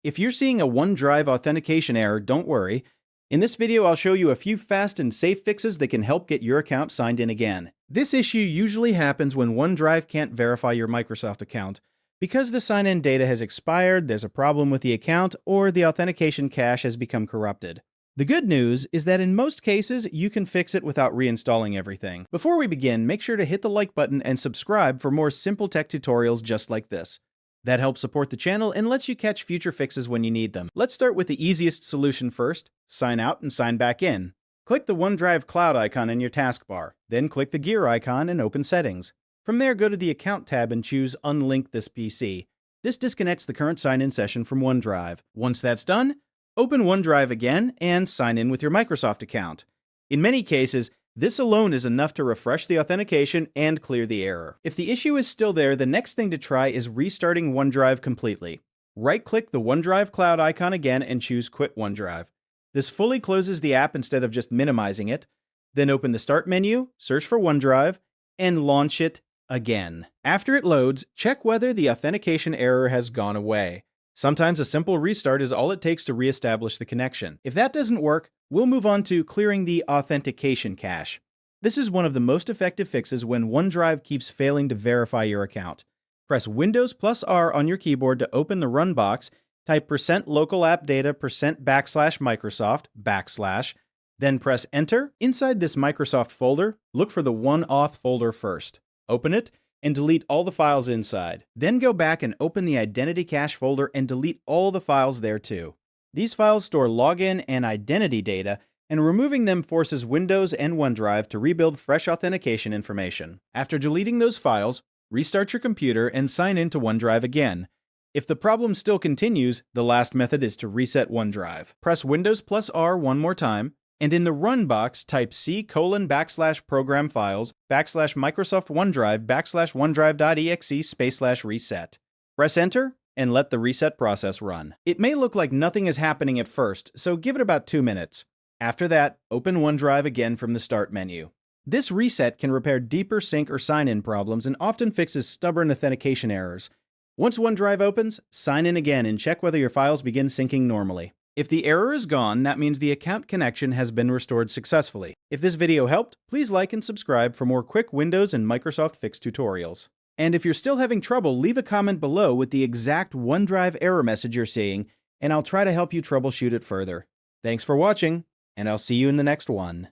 If you're seeing a OneDrive authentication error, don't worry. In this video, I'll show you a few fast and safe fixes that can help get your account signed in again. This issue usually happens when OneDrive can't verify your Microsoft account. Because the sign-in data has expired, there's a problem with the account, or the authentication cache has become corrupted. The good news is that in most cases, you can fix it without reinstalling everything. Before we begin, make sure to hit the like button and subscribe for more simple tech tutorials just like this. That helps support the channel and lets you catch future fixes when you need them. Let's start with the easiest solution first. Sign out and sign back in. Click the OneDrive Cloud icon in your taskbar. Then click the gear icon and open Settings. From there, go to the Account tab and choose Unlink this PC. This disconnects the current sign-in session from OneDrive. Once that's done, open OneDrive again and sign in with your Microsoft account. In many cases, this alone is enough to refresh the authentication and clear the error. If the issue is still there, the next thing to try is restarting OneDrive completely. Right-click the OneDrive Cloud icon again and choose Quit OneDrive. This fully closes the app instead of just minimizing it. Then open the Start menu, search for OneDrive, and launch it again. After it loads, check whether the authentication error has gone away. Sometimes a simple restart is all it takes to reestablish the connection. If that doesn't work, we'll move on to clearing the authentication cache. This is one of the most effective fixes when OneDrive keeps failing to verify your account. Press Windows plus R on your keyboard to open the Run box, type %localappdata %Microsoft \, then press Enter. Inside this Microsoft folder, look for the OneAuth folder first. Open it and delete all the files inside. Then go back and open the IdentityCache folder and delete all the files there too. These files store login and identity data, and removing them forces Windows and OneDrive to rebuild fresh authentication information. After deleting those files, restart your computer and sign in to OneDrive again. If the problem still continues, the last method is to reset OneDrive. Press Windows plus R one more time, and in the Run box, type C:\program files \Microsoft OneDrive \OneDrive.exe /reset. Press Enter and let the reset process run. It may look like nothing is happening at first, so give it about 2 minutes. After that, open OneDrive again from the Start menu. This reset can repair deeper sync or sign-in problems and often fixes stubborn authentication errors. Once OneDrive opens, sign in again and check whether your files begin syncing normally. If the error is gone, that means the account connection has been restored successfully. If this video helped, please like and subscribe for more quick Windows and Microsoft Fix tutorials. And if you're still having trouble, leave a comment below with the exact OneDrive error message you're seeing, and I'll try to help you troubleshoot it further. Thanks for watching, and I'll see you in the next one.